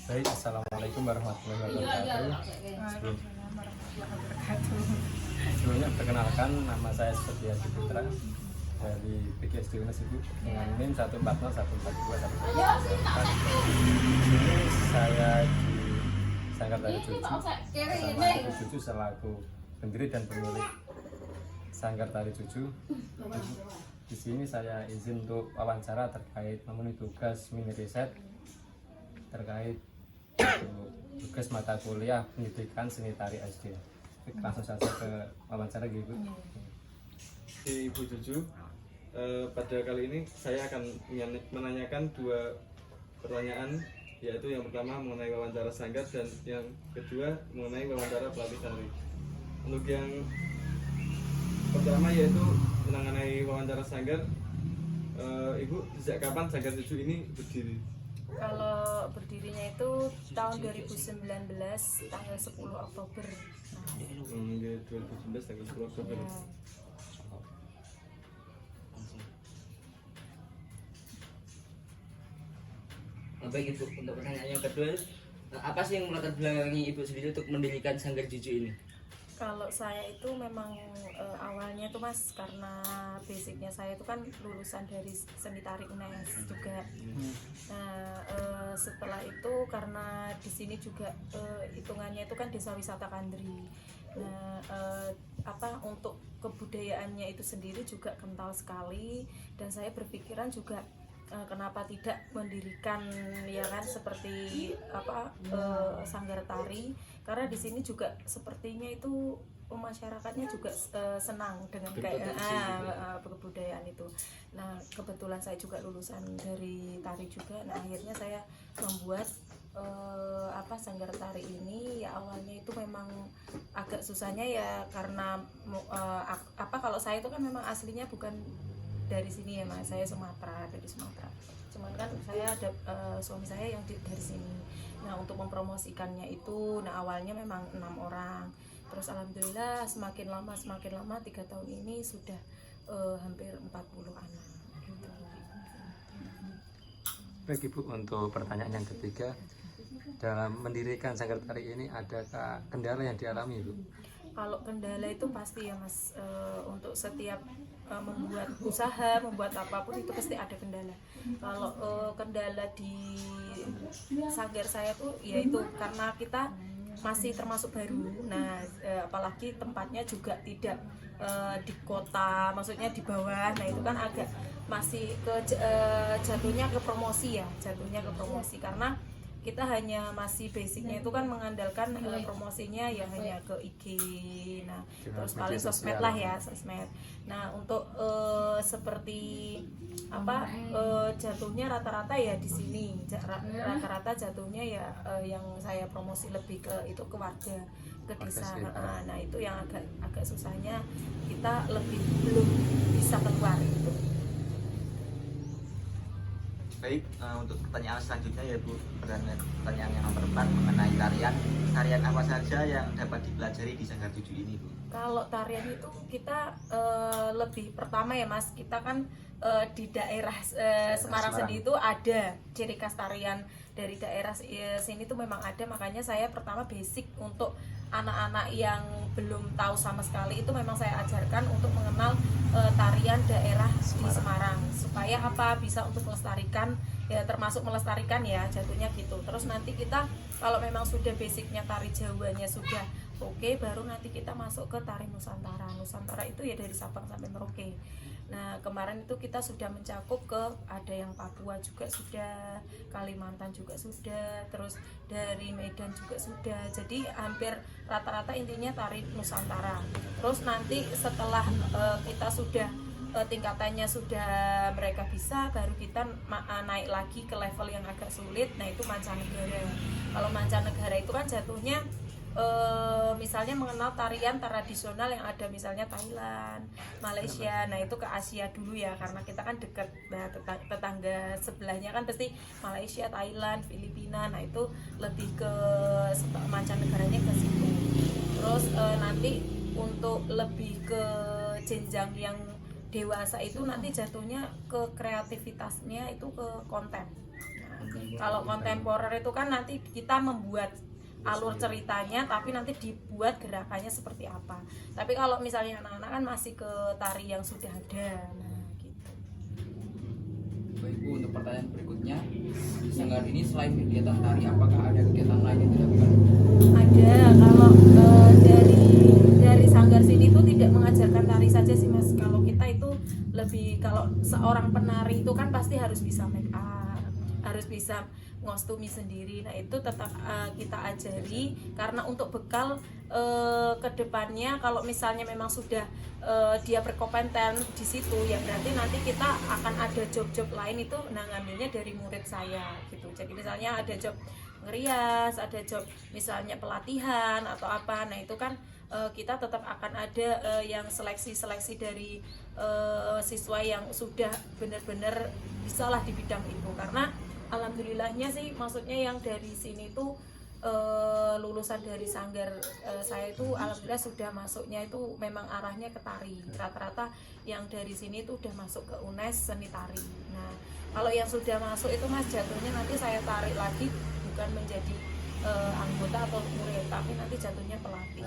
Baik, assalamualaikum warahmatullahi wabarakatuh. Sebelumnya perkenalkan, nama saya Setia Ciputra dari PGSD UNES Ibu dengan NIM 14014214. Di sini saya di Sanggar Tari Cucu bersama Ibu Cucu selaku pendiri dan pemilik Sanggar Tari Cucu. Di sini saya izin untuk wawancara terkait memenuhi tugas mini riset terkait tugas mata kuliah pendidikan seni tari SD. Langsung saja ke wawancara gitu. Ibu Cucu, pada kali ini saya akan menanyakan dua pertanyaan, yaitu yang pertama mengenai wawancara sanggar dan yang kedua mengenai wawancara pelatih tari. Untuk yang pertama yaitu mengenai wawancara sanggar, Ibu sejak kapan Sanggar Cucu ini berdiri? Kalau berdirinya itu tahun 2019 tanggal 10 Oktober. 2019 tanggal 10 Oktober. Ya. Baik Ibu, untuk pertanyaan yang kedua, apa sih yang melatar belakangi Ibu sendiri untuk mendirikan Sanggar Cucu ini? Kalau saya itu memang awalnya tuh Mas, karena basicnya saya itu kan lulusan dari seni tari UNES juga. Nah setelah itu karena di sini juga hitungannya itu kan desa wisata Kandri. Nah untuk kebudayaannya itu sendiri juga kental sekali, dan saya berpikiran juga kenapa tidak mendirikan ya kan seperti sanggar tari, karena di sini juga sepertinya itu masyarakatnya juga senang dengan kayak kebudayaan itu. Nah kebetulan saya juga lulusan dari tari juga. Nah akhirnya saya membuat sanggar tari ini. Ya awalnya itu memang agak susahnya ya karena kalau saya itu kan memang aslinya bukan dari sini ya Mas, saya dari Sumatera. Cuman kan saya ada suami saya yang dari sini. Nah untuk mempromosikannya itu, awalnya memang 6 orang. Terus alhamdulillah semakin lama 3 tahun ini sudah hampir 40 anak. Gitu. Baik Ibu, untuk pertanyaan yang ketiga, dalam mendirikan Sanggar Tari ini adakah kendala yang dialami Ibu? Kalau kendala itu pasti ya Mas, untuk setiap membuat usaha, membuat apapun itu pasti ada kendala. Kalau kendala di sanggar saya tuh yaitu karena kita masih termasuk baru. Nah apalagi tempatnya juga tidak di kota, maksudnya di bawah. Nah itu kan agak masih jatuhnya ke promosi karena kita hanya masih basicnya itu kan mengandalkan promosinya ya hanya ke IG, nah terus paling sosmed lah ya, sosmed. Nah untuk seperti jatuhnya rata-rata ya di sini rata-rata jatuhnya ya yang saya promosi lebih ke itu ke warga, ke desa. Nah itu yang agak susahnya, kita belum bisa keluar itu. Baik, untuk pertanyaan selanjutnya ya Bu, pertanyaan yang nomor 4 mengenai tarian apa saja yang dapat dipelajari di Sanggar Cucu ini Bu? Kalau tarian itu kita lebih pertama ya Mas, kita kan di daerah Semarang sendiri itu ada ciri khas tarian dari daerah sini tuh memang ada, makanya saya pertama basic untuk anak-anak yang belum tahu sama sekali itu memang saya ajarkan untuk mengenal tarian daerah di Semarang supaya bisa untuk melestarikan ya, termasuk melestarikan ya jatuhnya gitu. Terus nanti kita kalau memang sudah basicnya tari Jawanya sudah oke, baru nanti kita masuk ke tari Nusantara. Nusantara itu ya dari Sabang sampai Merauke. Nah kemarin itu kita sudah mencakup ke ada yang Papua juga sudah, Kalimantan juga sudah, terus dari Medan juga sudah. Jadi hampir rata-rata intinya tari Nusantara. Terus nanti setelah kita sudah tingkatannya sudah mereka bisa, baru kita naik lagi ke level yang agak sulit. Nah itu mancanegara. Kalau mancanegara itu kan jatuhnya misalnya mengenal tarian tradisional yang ada misalnya Thailand, Malaysia. Nah itu ke Asia dulu ya, karena kita kan dekat. Nah tetangga sebelahnya kan pasti Malaysia, Thailand, Filipina. Nah itu lebih ke mancanegaranya ke situ. Terus nanti untuk lebih ke jenjang yang dewasa itu nanti jatuhnya ke kreativitasnya itu ke konten. Nah Kalau kontemporer itu kan nanti kita membuat alur ceritanya, tapi nanti dibuat gerakannya seperti apa. Tapi kalau misalnya anak-anak kan masih ke tari yang sudah ada. Nah, gitu. Baik Bu, untuk pertanyaan berikutnya, di Sanggar ini selain kegiatan tari, apakah ada kegiatan lain yang dilakukan? Ada. Kalau dari Sanggar sini itu tidak mengajarkan tari saja sih Mas. Kalau kita itu lebih, kalau seorang penari itu kan pasti harus bisa make up, harus bisa ngostumi sendiri. Nah itu tetap kita ajari, karena untuk bekal ke depannya kalau misalnya memang sudah dia berkompeten di situ, ya berarti nanti kita akan ada job-job lain itu ngambilnya dari murid saya gitu. Jadi misalnya ada job ngerias, ada job misalnya pelatihan atau apa, nah itu kan kita tetap akan ada yang seleksi dari siswa yang sudah benar-benar bisalah di bidang itu. Karena alhamdulillahnya sih, maksudnya yang dari sini tuh lulusan dari Sanggar saya itu alhamdulillah sudah masuknya itu memang arahnya ke tari. Rata-rata yang dari sini tuh udah masuk ke UNES seni tari. Nah kalau yang sudah masuk itu Mas, jatuhnya nanti saya tarik lagi bukan menjadi anggota atau murid, tapi nanti jatuhnya pelatih,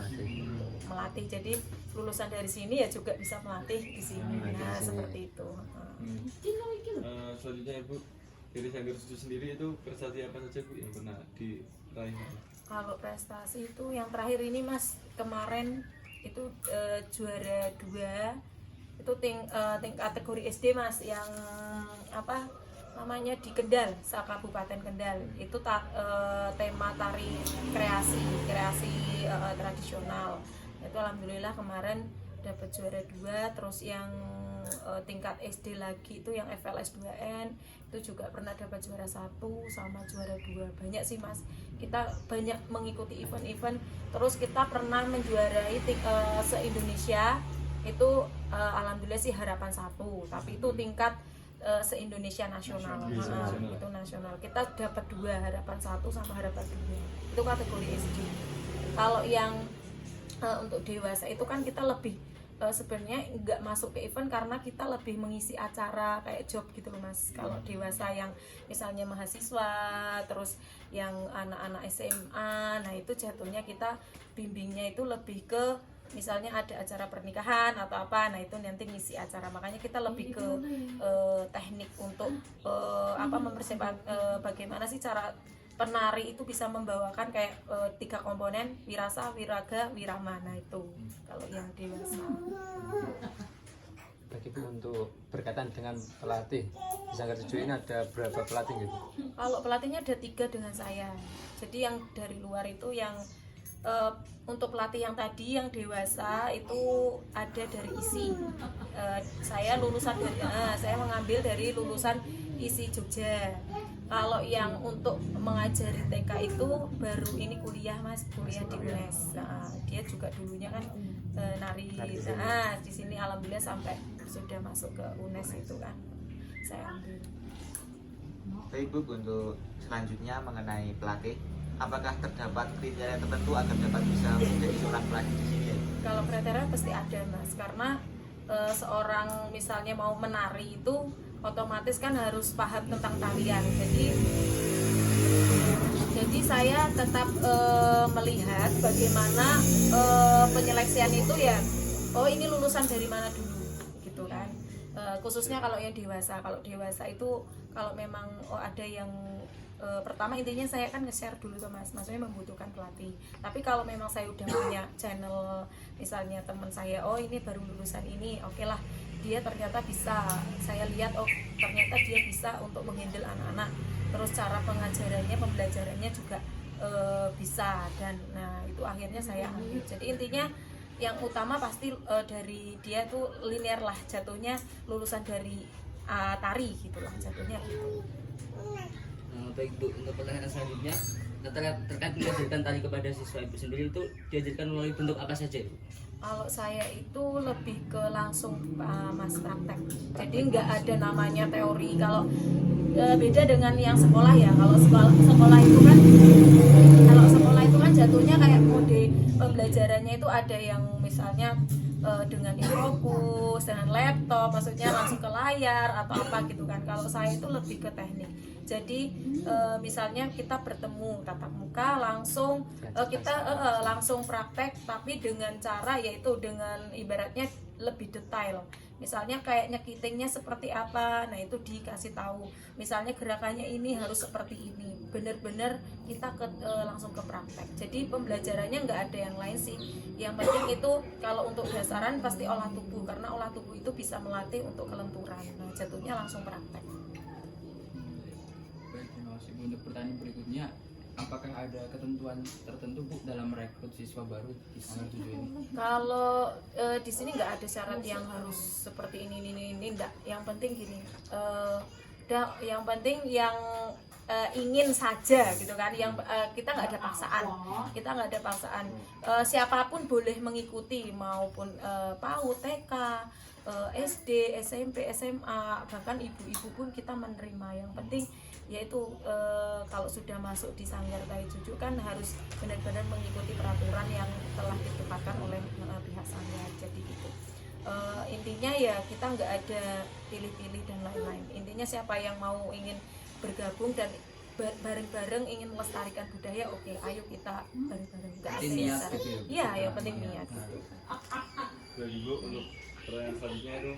melatih. Jadi lulusan dari sini ya juga bisa melatih di sini. Nah seperti itu. Selanjutnya Ibu, dari Sanggar 7 sendiri itu prestasi apa saja Bu yang pernah diraih? Kalau prestasi itu yang terakhir ini Mas, kemarin itu juara 2 itu tingkat kategori SD Mas, yang apa namanya di Kendal, Kabupaten Kendal. Itu tema tari kreasi tradisional. Itu alhamdulillah kemarin dapat juara 2. Terus yang tingkat SD lagi itu yang FLS 2N itu juga pernah dapat juara 1 sama juara 2. Banyak sih Mas, kita banyak mengikuti event-event. Terus kita pernah menjuarai se-Indonesia itu alhamdulillah sih harapan 1, tapi itu tingkat se-Indonesia nasional. Itu nasional. Kita dapat 2, harapan 1 sama harapan 2. Itu kategori SD. Kalau yang untuk dewasa itu kan kita lebih sebenarnya nggak masuk ke event karena kita lebih mengisi acara kayak job gitu loh Mas. Kalau dewasa yang misalnya mahasiswa, terus yang anak-anak SMA, nah itu jatuhnya kita bimbingnya itu lebih ke misalnya ada acara pernikahan atau apa, nah itu nanti ngisi acara. Makanya kita lebih ke teknik untuk mempersiapkan bagaimana sih cara penari itu bisa membawakan kayak 3 komponen, wirasa, wiraga, wirama. Nah itu kalau yang dewasa. Bagi Bu, untuk berkaitan dengan pelatih di Sanggar 7 ini ada berapa pelatih gitu? Kalau pelatihnya ada 3 dengan saya. Jadi yang dari luar itu yang untuk pelatih yang tadi yang dewasa itu ada dari ISI. Saya lulusan dari saya mengambil dari lulusan ISI Jogja. Kalau yang untuk mengajari TK itu baru ini kuliah Mas, kuliah di UNES. Nah, dia juga dulunya kan nari. Nah, di sini alhamdulillah sampai sudah masuk ke UNES itu kan saya ambil. Baik Bu, untuk selanjutnya mengenai pelatih, apakah terdapat kriteria tertentu agar dapat bisa menjadi seorang pelatih di sini ya? Kalau kriteria pasti ada Mas, karena seorang misalnya mau menari itu otomatis kan harus paham tentang tarian. Jadi saya tetap melihat bagaimana penyeleksian itu ya, oh ini lulusan dari mana dulu gitu kan. Khususnya kalau yang dewasa. Kalau dewasa itu kalau memang ada yang pertama intinya saya kan nge-share dulu tuh Mas, maksudnya membutuhkan pelatih. Tapi kalau memang saya udah punya channel, misalnya teman saya, oh ini baru lulusan ini, oke lah, dia ternyata bisa, saya lihat oh ternyata dia bisa untuk menghandle anak-anak, terus cara pengajarannya, pembelajarannya juga bisa, dan nah itu akhirnya saya ambil. Jadi intinya yang utama pasti dari dia tuh linear lah, jatuhnya lulusan dari tari gitulah jatuhnya gitu. Baik Bu, untuk pertanyaan selanjutnya terkait mengajarkan tari kepada siswa Ibu sendiri itu diajarkan melalui bentuk apa saja? Kalau saya itu lebih ke langsung Mas praktek, jadi nggak ada namanya teori. Kalau beda dengan yang sekolah ya, kalau sekolah itu kan jatuhnya kayak mode pembelajarannya itu ada yang misalnya dengan infokus, dengan laptop, maksudnya langsung ke layar atau apa gitu kan. Kalau saya itu lebih ke teknik. Jadi misalnya kita bertemu tatap muka langsung kita langsung praktek, tapi dengan cara yaitu dengan ibaratnya lebih detail. Misalnya kayak nyekitingnya seperti apa, nah itu dikasih tahu. Misalnya gerakannya ini harus seperti ini. Bener-bener kita langsung ke praktek. Jadi pembelajarannya nggak ada yang lain sih. Yang penting itu kalau untuk dasaran pasti olah tubuh, karena olah tubuh itu bisa melatih untuk kelenturan. Nah jatuhnya langsung praktek. Baik, terima kasih Bu. Untuk pertanyaan berikutnya, apakah ada ketentuan tertentu Bu dalam merekrut siswa baru di Sanggar 7 ini? Kalau di sini nggak ada syarat yang harus seperti ini enggak. Yang penting gini, yang penting yang ingin saja gitu kan. Yang kita nggak ada paksaan. Siapapun boleh mengikuti, maupun PAUD, TK, SD, SMP, SMA, bahkan ibu-ibu pun kita menerima. Yang penting yaitu kalau sudah masuk di Sanggar Tari Cucu kan harus benar-benar mengikuti peraturan yang telah ditetapkan oleh pihak Sanggar. Jadi gitu. Intinya ya kita nggak ada pilih-pilih dan lain-lain. Intinya siapa yang mau ingin bergabung dan bareng-bareng ingin melestarikan budaya, oke, ayo kita bareng-bareng. Nggak ada Niat syarat. gitu ya, Bu? Iya, yang penting niat gitu. Bagi Bu, untuk pertanyaan selanjutnya itu,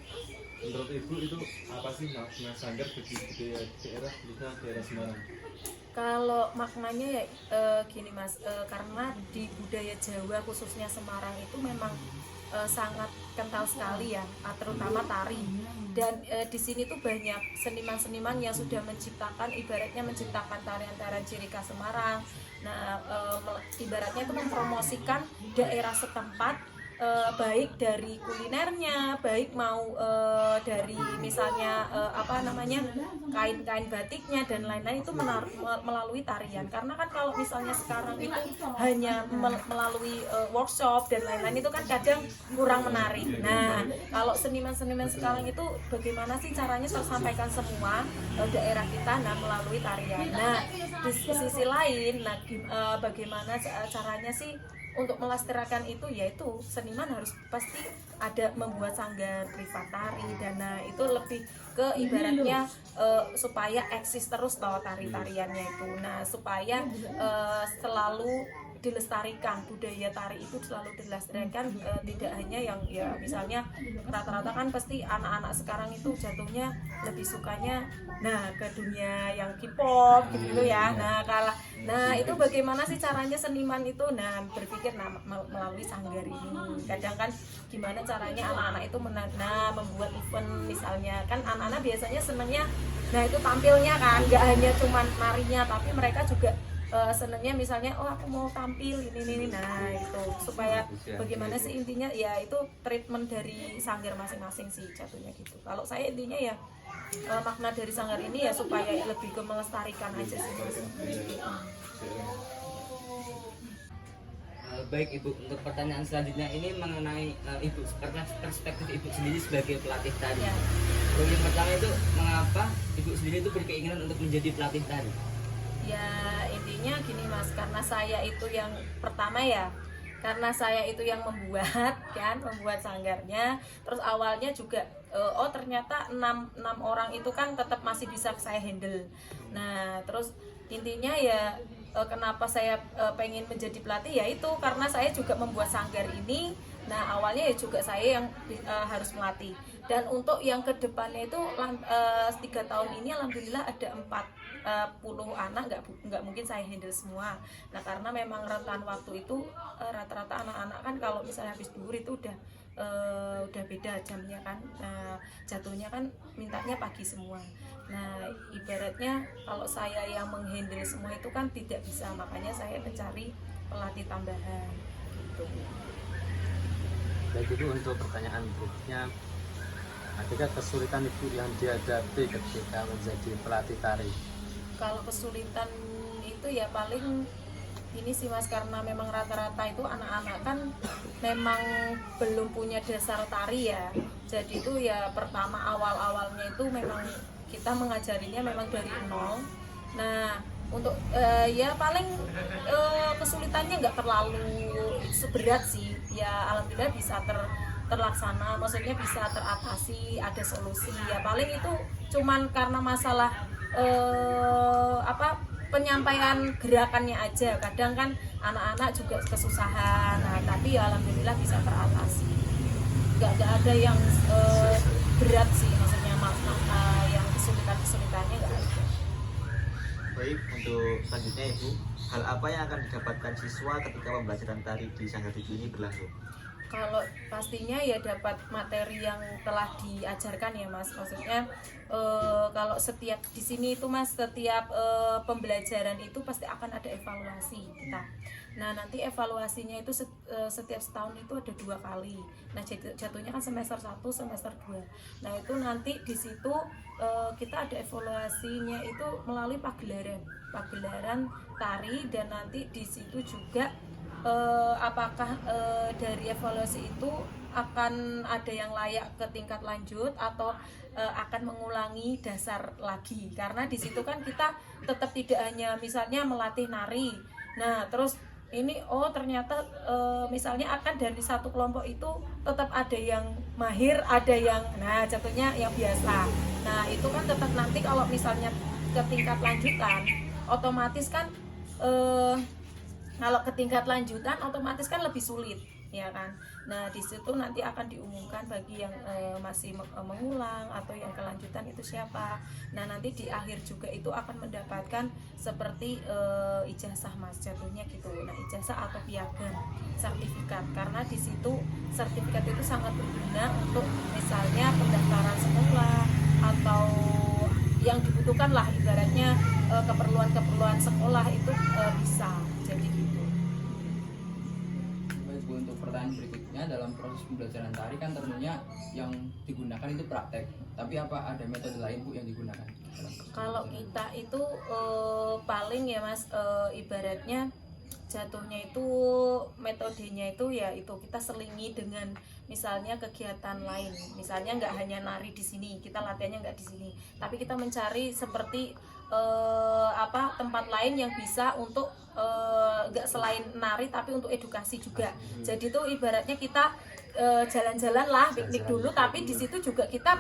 menurut Ibu itu apa sih makna Sanggar bagi budaya daerah, khususnya daerah Semarang? Kalau maknanya ya gini Mas, karena di budaya Jawa khususnya Semarang itu memang sangat kental sekali ya, terutama tari. Dan di sini tuh banyak seniman-seniman yang sudah menciptakan, ibaratnya menciptakan tarian-tarian ciri khas Semarang. Nah, ibaratnya itu mempromosikan daerah setempat, baik dari kulinernya, baik mau dari misalnya kain-kain batiknya dan lain-lain itu melalui tarian. Karena kan kalau misalnya sekarang itu hanya melalui workshop dan lain-lain itu kan kadang kurang menarik. Nah, kalau seniman-seniman sekarang itu bagaimana sih caranya tersampaikan semua daerah kita melalui tarian. Nah, di sisi lain, bagaimana caranya sih untuk melestarikan itu, yaitu seniman harus pasti ada membuat sanggar privat tari, dan itu lebih ke ibaratnya supaya eksis terus bahwa tari-tariannya itu. Nah, supaya selalu dilestarikan, budaya tari itu selalu dilestarikan, tidak hanya yang ya misalnya rata-rata kan pasti anak-anak sekarang itu jatuhnya lebih sukanya ke dunia yang K-pop gitu ya. Nah itu bagaimana sih caranya seniman itu berpikir melalui sanggar ini. Kadang kan gimana caranya anak-anak itu membuat event, misalnya kan anak-anak biasanya senangnya itu tampilnya kan, nggak hanya cuman narinya, tapi mereka juga senangnya misalnya aku mau tampil ini. Nah itu supaya bagaimana sih intinya ya itu treatment dari sanggar masing-masing sih jatuhnya gitu. Kalau saya intinya ya makna dari sanggar ini ya supaya lebih ke melestarikan aja sih Mas. Baik Ibu, untuk pertanyaan selanjutnya ini mengenai Ibu, perspektif Ibu sendiri sebagai pelatih tari. Ya. Yang pertama itu mengapa Ibu sendiri itu berkeinginan untuk menjadi pelatih tari? Ya intinya gini Mas, karena saya itu yang pertama ya, karena saya itu yang membuat sanggarnya. Terus awalnya juga ternyata 6 orang itu kan tetap masih bisa saya handle. Nah terus intinya ya kenapa saya pengen menjadi pelatih ya itu karena saya juga membuat sanggar ini. Nah awalnya ya juga saya yang harus melatih. Dan untuk yang kedepannya itu 3 tahun ini alhamdulillah ada 40 anak, nggak mungkin saya handle semua. Nah karena memang rentan waktu itu rata-rata anak-anak kan kalau misalnya habis duhur itu udah beda jamnya kan. Nah jatuhnya kan mintanya pagi semua. Nah ibaratnya kalau saya yang menghandle semua itu kan tidak bisa, makanya saya mencari pelatih tambahan gitu. Baik Ibu, untuk pertanyaan berikutnya, adakah kesulitan Ibu yang dihadapi ketika menjadi pelatih tari? Kalau kesulitan itu ya paling ini sih Mas, karena memang rata-rata itu anak-anak kan memang belum punya dasar tari ya. Jadi itu ya pertama awal-awalnya itu memang kita mengajarinya memang dari nol. Nah untuk ya paling kesulitannya nggak terlalu seberat sih. Ya alhamdulillah bisa terlaksana, maksudnya bisa teratasi, ada solusi. Ya paling itu cuman karena masalah penyampaian gerakannya aja. Kadang kan anak-anak juga kesusahan, nah tapi ya alhamdulillah bisa teratasi. Gak ada yang berat sih, maksudnya yang kesulitannya nggak ada. Baik, untuk selanjutnya Ibu, hal apa yang akan didapatkan siswa ketika pembelajaran tari di Sanggar 7 ini berlangsung? Kalau pastinya ya dapat materi yang telah diajarkan ya Mas, maksudnya kalau setiap di sini itu Mas, setiap pembelajaran itu pasti akan ada evaluasi kita. Nah nanti evaluasinya itu setiap setahun itu ada 2 kali. Nah jatuhnya kan semester 1, semester 2. Nah itu nanti di situ kita ada evaluasinya itu melalui pagelaran tari, dan nanti di situ juga apakah dari evaluasi itu akan ada yang layak ke tingkat lanjut atau akan mengulangi dasar lagi, karena di situ kan kita tetap tidak hanya misalnya melatih nari. Nah terus ini ternyata misalnya akan dari satu kelompok itu tetap ada yang mahir, ada yang jatuhnya yang biasa. Nah itu kan tetap nanti kalau misalnya ke tingkat lanjutan otomatis kan kalau ke tingkat lanjutan otomatis kan lebih sulit, ya kan. Nah di situ nanti akan diumumkan bagi yang masih mengulang atau yang kelanjutan itu siapa. Nah nanti di akhir juga itu akan mendapatkan seperti ijazah Mas, jatuhnya gitu. Nah ijazah atau piagam, sertifikat, karena di situ sertifikat itu sangat berguna untuk misalnya pendaftaran sekolah atau yang dibutuhkan lah, ibaratnya keperluan sekolah itu bisa jadi gitu. Baik Bu, untuk pertanyaan berikutnya, dalam proses pembelajaran tari kan tentunya yang digunakan itu praktek, tapi apa ada metode lain Bu yang digunakan? Kalau kita itu paling ya Mas, ibaratnya jatuhnya itu metodenya itu ya itu kita selingi dengan misalnya kegiatan lain, misalnya nggak hanya nari di sini, kita latihannya nggak di sini, tapi kita mencari seperti tempat lain yang bisa untuk nggak selain nari tapi untuk edukasi juga. Jadi itu ibaratnya kita jalan-jalan lah, piknik dulu, tapi di situ juga kita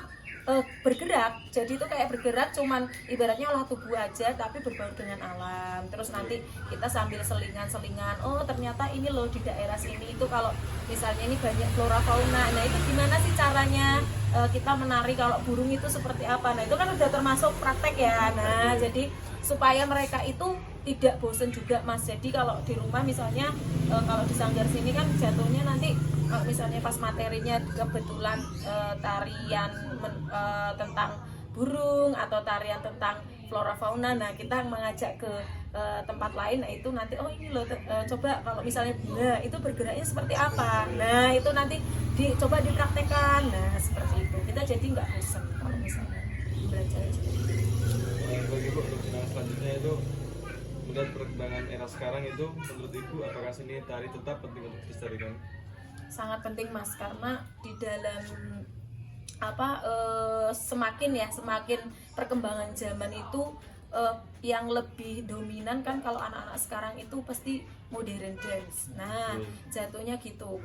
bergerak. Jadi itu kayak bergerak, cuman ibaratnya olah tubuh aja tapi berbaur dengan alam. Terus nanti kita sambil selingan-selingan, ternyata ini loh di daerah sini itu kalau misalnya ini banyak flora fauna. Nah itu gimana sih caranya kita menari kalau burung itu seperti apa. Nah itu kan udah termasuk praktek ya. Nah jadi supaya mereka itu tidak bosen juga Mas. Jadi kalau di rumah misalnya kalau di Sanggar sini kan jatuhnya nanti kalau misalnya pas materinya kebetulan tarian tentang burung atau tarian tentang flora fauna, nah kita mengajak ke tempat lain. Nah itu nanti ini loh coba kalau misalnya bunga itu bergeraknya seperti apa, nah itu nanti coba dipraktekkan. Nah seperti itu kita jadi nggak bosan kalau misalnya belajar seperti itu. Bagi Bu, untuk selanjutnya itu melihat perkembangan era sekarang itu menurut Ibu apakah seni tari tetap penting untuk dilestarikan? Sangat penting Mas, karena di dalam semakin perkembangan zaman itu yang lebih dominan kan kalau anak-anak sekarang itu pasti modern dance. Nah jatuhnya gitu,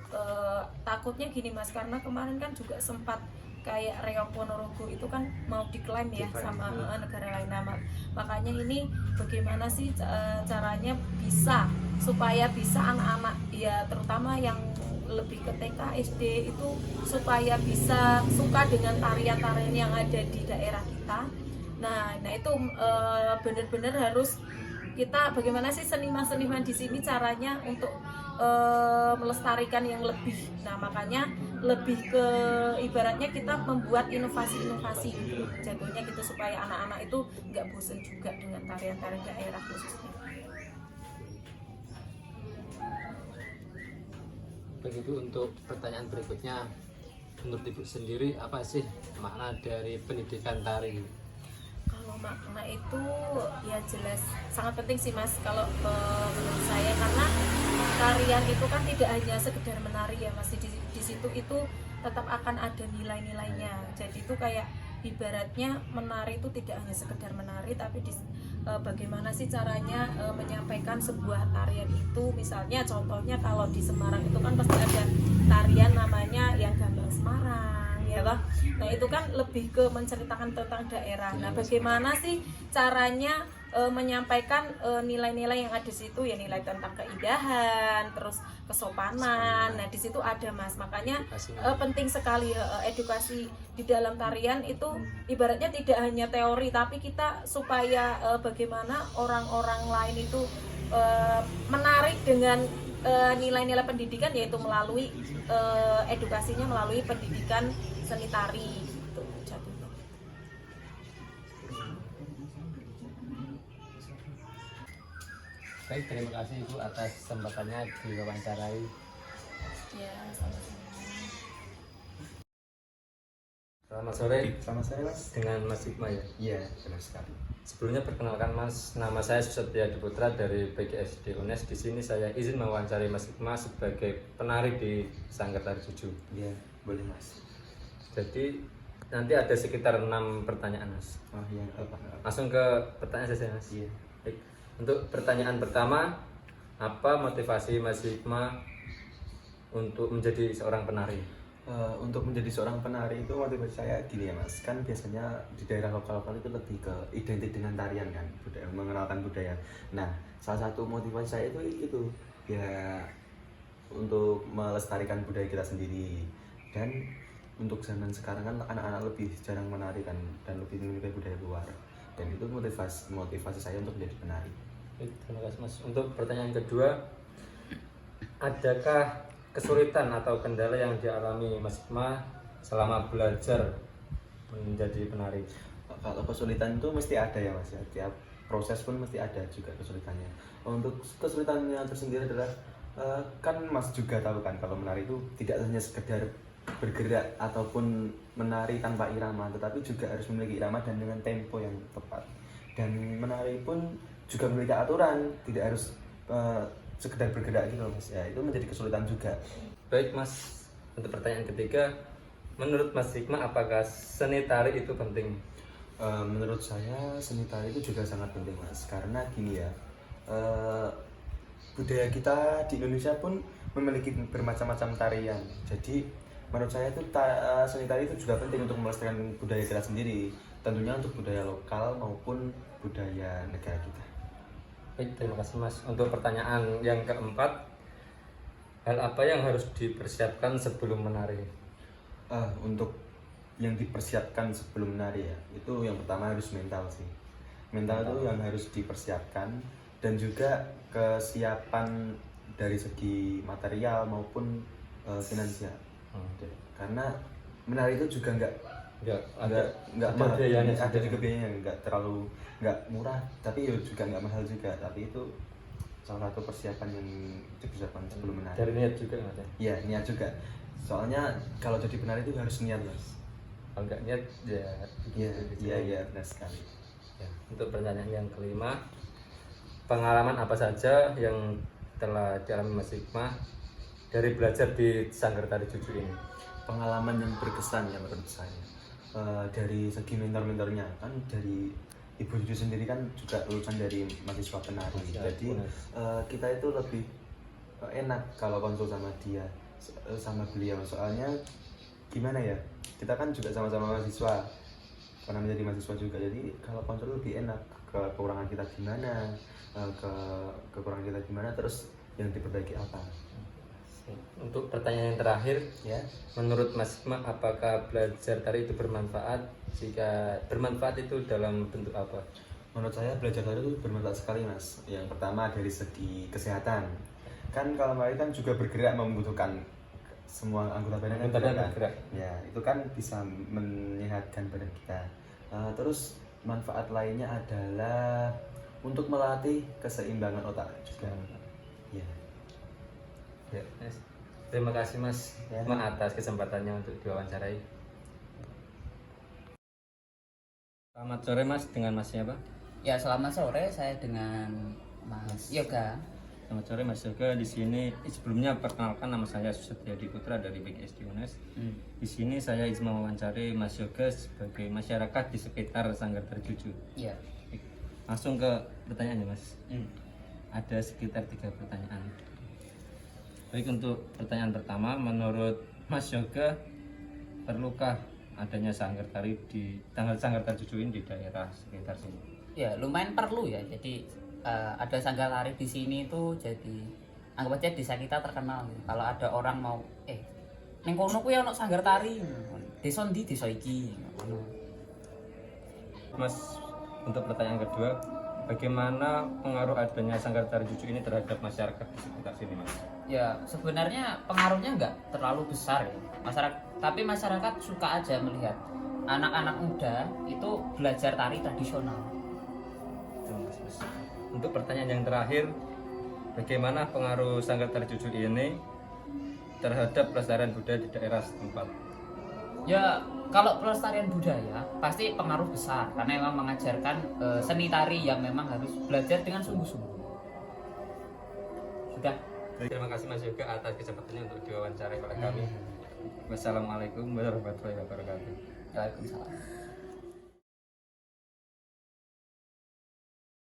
takutnya gini Mas, karena kemarin kan juga sempat kayak Reok Ponorogo itu kan mau diklaim ya sama negara lain. Nah, makanya ini bagaimana sih caranya supaya bisa anak-anak ya terutama yang lebih ke TK, SD itu supaya bisa suka dengan tarian-tarian yang ada di daerah kita. Nah itu benar-benar harus kita bagaimana sih seniman-seniman di sini caranya untuk melestarikan yang lebih. Nah makanya lebih ke ibaratnya kita membuat inovasi-inovasi gitu, jatuhnya gitu supaya anak-anak itu nggak bosan juga dengan tarian-tarian daerah khususnya. Begitu untuk pertanyaan berikutnya, menurut Ibu sendiri apa sih makna dari pendidikan tari? Kalau makna itu ya jelas sangat penting sih Mas kalau menurut saya, karena tarian itu kan tidak hanya sekedar menari ya Mas, di situ itu tetap akan ada nilai-nilainya. Jadi itu kayak ibaratnya menari itu tidak hanya sekedar menari, tapi bagaimana sih caranya menyampaikan sebuah tarian itu. Misalnya contohnya kalau di Semarang itu kan pasti ada tarian namanya yang Gambang Semarang ya toh. Nah itu kan lebih ke menceritakan tentang daerah. Nah bagaimana sih caranya menyampaikan nilai-nilai yang ada di situ, ya nilai tentang keindahan, terus kesopanan. Nah di situ ada Mas, makanya penting sekali edukasi di dalam tarian itu ibaratnya tidak hanya teori, tapi kita supaya bagaimana orang-orang lain itu menarik dengan nilai-nilai pendidikan, yaitu melalui edukasinya melalui pendidikan seni tari gitu. Jatuhnya. Baik, terima kasih Ibu atas kesempatannya diwawancarai. Ya, sama-sama. Selamat sore. Sama saya Mas. Dengan Mas Hikmah ya. Iya, benar sekali. Sebelumnya perkenalkan Mas, nama saya Susatya Diputra dari PGSD UNES. Di sini saya izin mewawancari Mas Hikmah sebagai penari di Sanggar Tari Juju. Iya, boleh Mas. Jadi nanti ada sekitar 6 pertanyaan Mas. Oh iya, apa? Langsung ke pertanyaan saja Mas. Iya. Baik. Untuk pertanyaan pertama, apa motivasi Mas Hikmah untuk menjadi seorang penari? Untuk menjadi seorang penari itu motivasi saya gini ya Mas, kan biasanya di daerah lokal-lokal itu lebih ke identik dengan tarian kan, budaya, mengenalkan budaya. Nah, salah satu motivasi saya itu ya untuk melestarikan budaya kita sendiri. Dan untuk zaman sekarang kan anak-anak lebih jarang menari kan, dan lebih menyukai budaya luar. Dan itu motivasi saya untuk menjadi penari. Baik, terima kasih Mas. Untuk pertanyaan kedua, adakah kesulitan atau kendala yang dialami Mas Hikmah selama belajar menjadi penari? Kalau kesulitan itu mesti ada ya Mas ya, tiap proses pun mesti ada juga kesulitannya. Untuk kesulitannya tersendiri adalah kan Mas juga tahu kan kalau menari itu tidak hanya sekedar bergerak ataupun menari tanpa irama, tetapi juga harus memiliki irama dan dengan tempo yang tepat. Dan menari pun juga memiliki aturan, tidak harus sekedar bergerak gitu Mas ya, itu menjadi kesulitan juga. Baik Mas, untuk pertanyaan ketiga, menurut Mas Hikmah apakah seni tari itu penting? Menurut saya seni tari itu juga sangat penting Mas, karena gini ya, budaya kita di Indonesia pun memiliki bermacam-macam tarian. Jadi menurut saya itu seni tari itu juga penting untuk melestarikan budaya kita sendiri, tentunya untuk budaya lokal maupun budaya negara kita. Baik, terima kasih Mas. Untuk pertanyaan yang keempat, hal apa yang harus dipersiapkan sebelum menari? Untuk yang dipersiapkan sebelum menari ya, itu yang pertama harus mental sih. Mental itu yang harus dipersiapkan, dan juga kesiapan dari segi material maupun finansial. Karena menari itu juga nggak mahal, ada juga biayanya, nggak murah, tapi juga nggak mahal juga. Tapi itu salah satu persiapan yang dipersiapkan sebelum menari. Dari niat juga Mas ya? Iya, niat juga. Soalnya kalau jadi penari itu harus niat Mas. Kalau nggak niat ya. Iya benar sekali. Ya. Untuk pertanyaan yang kelima, pengalaman apa saja yang telah dialami Mas Hikmah dari belajar di Sanggar Tari Juju ini? Pengalaman yang berkesan ya menurut saya, dari segi mentor-mentornya, kan dari Ibu Juju sendiri kan juga lulusan dari mahasiswa penari. Jadi kita itu lebih enak kalau konsul sama dia, sama beliau. Soalnya gimana ya, kita kan juga sama-sama mahasiswa, pernah menjadi mahasiswa juga. Jadi kalau konsul lebih enak, kekurangan kita gimana, kekurangan kita gimana, terus yang diperbaiki apa. Untuk pertanyaan yang terakhir, Ya, menurut Mas Hikmah apakah belajar tari itu bermanfaat? Jika bermanfaat itu dalam bentuk apa? menurut saya belajar tari itu bermanfaat sekali Mas. Yang pertama dari segi kesehatan. Kan kalau menari kan juga bergerak, membutuhkan semua anggota badan kan bergerak. Ya, itu kan bisa menyehatkan badan kita. Terus manfaat lainnya adalah untuk melatih keseimbangan otak juga. Ya. Ya, Mas. Terima kasih Mas Ya. Hikmah atas kesempatannya untuk diwawancarai. Selamat sore Mas, dengan Mas siapa? Ya, selamat sore, saya dengan Mas Yoga. Selamat sore Mas Yoga. Di sini sebelumnya perkenalkan, nama saya Susatya Diputra dari PGSD UNES. Di sini saya izin mewawancari Mas Yoga sebagai masyarakat di sekitar Sanggar Tari Juju. Iya. Langsung ke pertanyaannya Mas. Ada sekitar 3 pertanyaan. Baik, untuk pertanyaan pertama, menurut Mas Yoga, perlukah adanya sanggar tari di sanggar tari Cucu ini di daerah sekitar sini? Ya lumayan perlu ya. Jadi ada sanggar tari di sini itu jadi anggap aja desa kita terkenal. Kalau ada orang mau ning kono kuwi ono sanggar tari. Desa ndi desa iki. Mas, untuk pertanyaan kedua, bagaimana pengaruh adanya sanggar tari Cucu ini terhadap masyarakat di sekitar sini, Mas? Ya sebenarnya pengaruhnya nggak terlalu besar ya. Tapi masyarakat suka aja melihat anak-anak muda itu belajar tari tradisional. Untuk pertanyaan yang terakhir, bagaimana pengaruh sanggar tari Cucu ini terhadap pelestarian budaya di daerah setempat? Ya kalau pelestarian budaya pasti pengaruh besar karena memang mengajarkan seni tari yang memang harus belajar dengan sungguh-sungguh. Sudah. Terima kasih Mas Yoga atas kesempatannya untuk diwawancarai oleh kami. Wassalamualaikum warahmatullahi wabarakatuh. Waalaikumsalam.